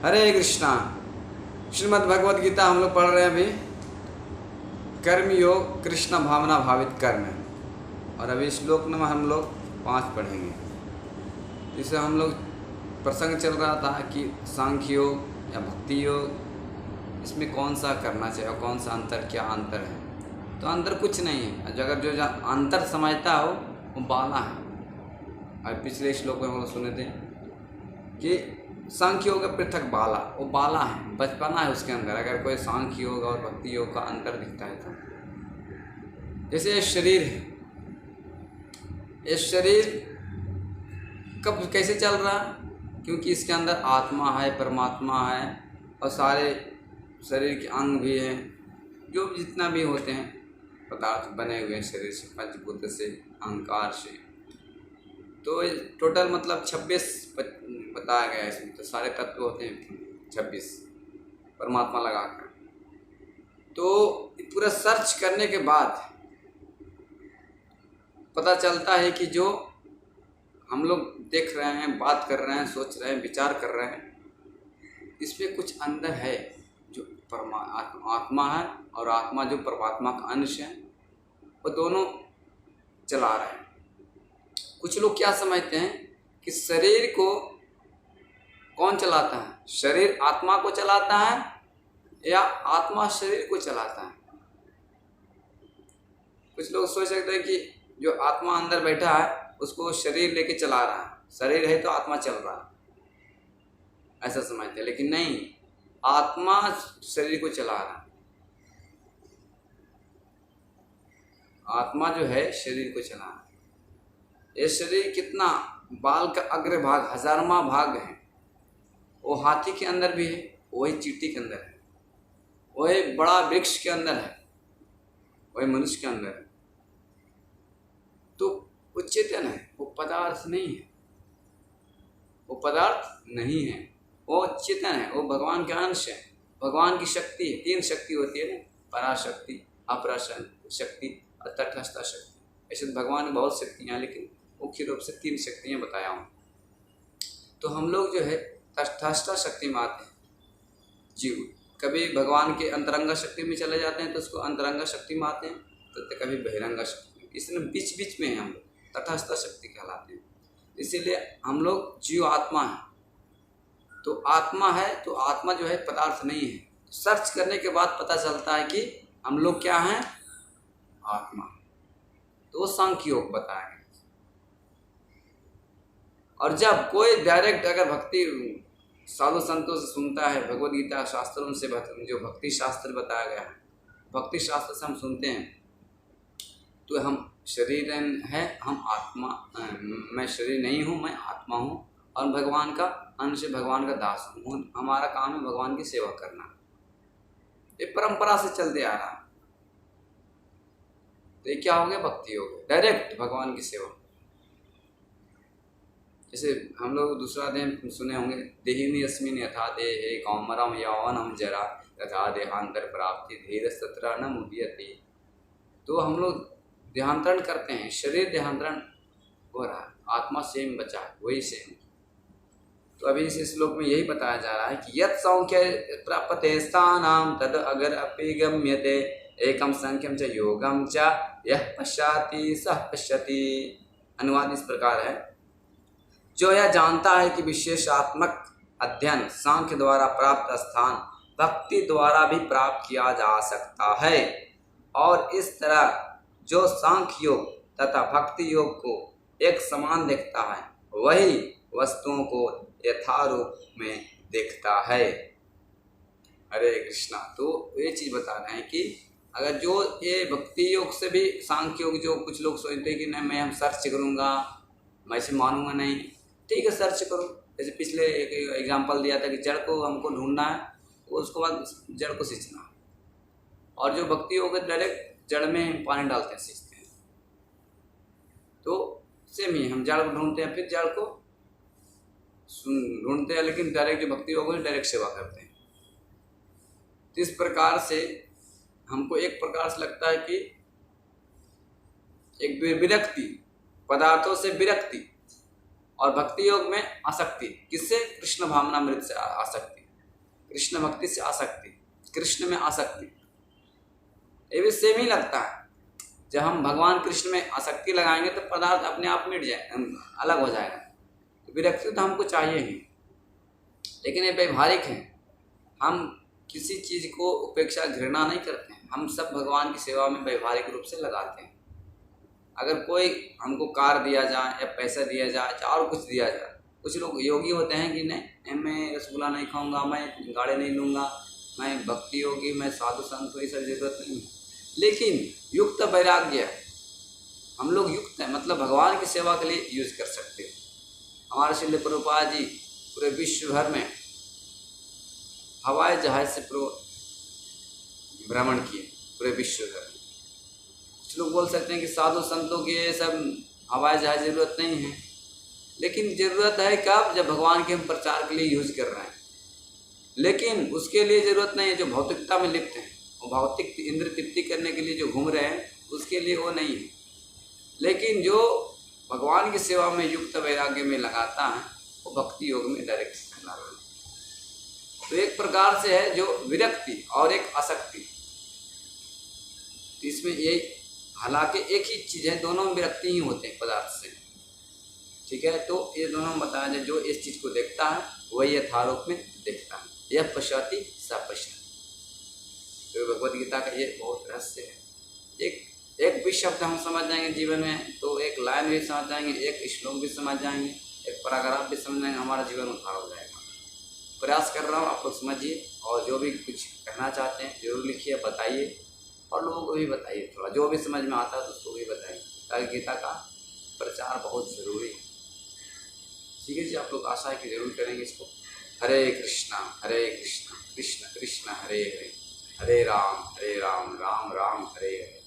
हरे कृष्णा। श्रीमद् भगवद गीता हम लोग पढ़ रहे हैं अभी। कर्म योग कृष्ण भावना भावित कर्म। और अभी श्लोक नंबर हम लोग 5 पढ़ेंगे। इसे हम लोग प्रसंग चल रहा था कि सांख्य योग या भक्ति योग, इसमें कौन सा करना चाहिए और कौन सा अंतर, क्या अंतर है। तो अंतर कुछ नहीं है, अगर जो अंतर समझता हो वो बाला है। और पिछले श्लोक में हम लोग सुने थे कि सांख्य योग पृथक बाला, वो बाला है, बचपना है उसके अंदर। अगर कोई सांख्य योग और भक्ति योग का अंतर दिखता है तो जैसे ये शरीर है, ये शरीर कब कैसे चल रहा है, क्योंकि इसके अंदर आत्मा है, परमात्मा है, और सारे शरीर के अंग भी हैं, जो जितना भी होते हैं पदार्थ बने हुए हैं शरीर से, पंचभूत से, अहंकार से। तो टोटल मतलब 26 बताया गया है इसमें। तो सारे तत्व होते हैं 26 परमात्मा लगाकर। तो पूरा सर्च करने के बाद पता चलता है कि जो हम लोग देख रहे हैं, बात कर रहे हैं, सोच रहे हैं, विचार कर रहे हैं, इसमें कुछ अंदर है जो आत्मा है, और आत्मा जो परमात्मा का अंश है, वो दोनों चला रहे हैं। कुछ लोग क्या समझते हैं कि शरीर को कौन चलाता है, शरीर आत्मा को चलाता है या आत्मा शरीर को चलाता है। कुछ लोग सोच सकते हैं कि जो आत्मा अंदर बैठा है उसको शरीर लेके चला रहा है, शरीर है तो आत्मा चल रहा है, ऐसा समझते हैं। लेकिन नहीं, आत्मा शरीर को चला रहा है। आत्मा जो है शरीर को चला रहा है। ये शरीर कितना, बाल का अग्र भाग 1000वां भाग है, वो हाथी के अंदर भी है, वही चींटी के अंदर है, वही बड़ा वृक्ष के अंदर है, वही मनुष्य के अंदर है। तो वो चेतन है, वो पदार्थ नहीं है, वो पदार्थ नहीं है, वो चेतन है, वो भगवान का अंश है, भगवान की शक्ति है। 3 शक्ति होती है ना, पराशक्ति, अपराशक्ति और तटस्थ शक्ति। ऐसे तो भगवान में बहुत शक्तियाँ, लेकिन मुख्य रूप से 3 शक्तियाँ बताया हूँ। तो हम लोग जो है तटस्थ शक्ति में आते हैं। जीव कभी भगवान के अंतरंगा शक्ति में चले जाते हैं तो उसको अंतरंगा शक्ति में आते हैं, तो कभी बहिरंगा शक्ति में। इसलिए बीच बीच में हम लोग तटस्थ शक्ति कहलाते हैं। इसीलिए हम लोग जीव आत्मा है। तो आत्मा है, तो आत्मा जो है पदार्थ नहीं है। सर्च करने के बाद पता चलता है कि हम लोग क्या हैं, आत्मा। तो वो सांख्य योग बताया गया। और जब कोई डायरेक्ट अगर भक्ति साधु संतों से सुनता है, भगवद गीता शास्त्रों से जो भक्ति शास्त्र बताया गया है, भक्ति शास्त्र से हम सुनते हैं, तो हम शरीर है, हम आत्मा, मैं शरीर नहीं हूँ, मैं आत्मा हूँ, और भगवान का अंश, भगवान का दास हूँ। हमारा काम है भगवान की सेवा करना। ये परंपरा से चलते आ रहा है। तो ये क्या हो गया, भक्ति हो गया, डायरेक्ट भगवान की सेवा। जैसे हम लोग दूसरा अध्याय सुने होंगे, देहिनी अस्मिन यथा देहे कौमरम यौवनम जरा तथा देहांतर प्राप्ति धीर सत्र न मुह्यति। तो हम लोग देहांतरण करते हैं, शरीर देहांतरण हो रहा है, आत्मा सेम बचा है, वही सेम। तो अभी इस श्लोक में यही बताया जा रहा है कि यत् सौख्य प्राप्ते स्थानाम तद अगर अपि गम्यते एकम संख्यम च योगम च यह पश्याति सह पश्यति। अनुवाद इस प्रकार है, जो यह जानता है कि विशेषात्मक अध्ययन सांख्य द्वारा प्राप्त स्थान भक्ति द्वारा भी प्राप्त किया जा सकता है, और इस तरह जो सांख्य योग तथा भक्ति योग को एक समान देखता है, वही वस्तुओं को यथारूप में देखता है। हरे कृष्णा। तो ये चीज़ बता रहे हैं कि अगर जो ये भक्ति योग से भी सांख्य योग, जो कुछ लोग सोचते हैं कि नहीं मैं हम सर्च करूँगा, मैं इसे मानूंगा नहीं, ठीक है सर्च करो। जैसे पिछले एक एग्जांपल दिया था कि जड़ को हमको ढूंढना है, तो उसके बाद जड़ को सींचना। और जो भक्ति योग डायरेक्ट जड़ में पानी डालते हैं, सींचते हैं। तो सेम ही हम जड़ को ढूंढते हैं, फिर जड़ को ढूंढते हैं, लेकिन डायरेक्ट जो भक्ति योग है डायरेक्ट सेवा करते हैं। तो इस प्रकार से हमको एक प्रकार से लगता है कि एक विरक्ति, पदार्थों से विरक्ति, और भक्ति योग में आसक्ति। किससे? कृष्ण भावनामृत से आसक्ति। कृष्ण भक्ति से आसक्ति, कृष्ण में आसक्ति, ये भी सेम ही लगता है। जब हम भगवान कृष्ण में आसक्ति लगाएंगे तो पदार्थ अपने आप मिट जाए, अलग हो जाएगा। तो विरक्ति तो हमको चाहिए ही, लेकिन ये व्यवहारिक है। हम किसी चीज़ को उपेक्षा घृणा नहीं करते हैं, हम सब भगवान की सेवा में व्यवहारिक रूप से लगाते हैं। अगर कोई हमको कार दिया जाए या पैसा दिया जाए या और कुछ दिया जाए, कुछ लोग योगी होते हैं कि नहीं मैं रसगुल्ला नहीं खाऊंगा, मैं गाड़ी नहीं लूँगा, मैं भक्ति योगी, मैं साधु संत को, ये सब जरूरत नहीं है। लेकिन युक्त वैराग्य, हम लोग युक्त हैं, मतलब भगवान की सेवा के लिए यूज कर सकते हैं। हमारे श्रील प्रभुपाद जी पूरे विश्व भर में हवाई जहाज से भ्रमण किए, पूरे विश्व भर में। कुछ लोग बोल सकते हैं कि साधु संतों की ये सब हवाई जहाज जरूरत नहीं है, लेकिन ज़रूरत है कब, जब भगवान के हम प्रचार के लिए यूज कर रहे हैं। लेकिन उसके लिए ज़रूरत नहीं है जो भौतिकता में लिप्त हैं, वो भौतिक इंद्र तृप्ति करने के लिए जो घूम रहे हैं, उसके लिए वो नहीं है। लेकिन जो भगवान की सेवा में युक्त वैराग्य में लगाता है, वो भक्ति योग में डायरेक्ट चला रहा है। तो एक प्रकार से है जो विरक्ति और एक आसक्ति, तो इसमें ये हालांकि एक ही चीज़ है, दोनों में विरक्ति ही होते हैं पदार्थ से, ठीक है। तो ये दोनों बताया जाए, जो इस चीज़ को देखता है वही यथारूप में देखता है, यह पश्यति स पश्यति। तो भगवद गीता का ये बहुत रहस्य है। एक भी शब्द हम समझ जाएंगे जीवन में, तो एक लाइन भी समझ जाएंगे, एक श्लोक भी समझ जाएंगे, एक पैराग्राफ भी समझ जाएंगे, हमारा जीवन उद्धार हो जाएगा। प्रयास कर रहा हूँ, आप लोग समझिए, और जो भी कुछ कहना चाहते हैं जरूर लिखिए, बताइए, और लोगों को भी बताइए, थोड़ा जो भी समझ में आता है तो उसको भी बताइए, ताकि गीता का प्रचार बहुत ज़रूरी है। ठीक है जी, आप लोग आशा है कि जरूर करेंगे इसको। हरे कृष्णा कृष्ण कृष्ण हरे हरे, हरे राम राम राम हरे हरे।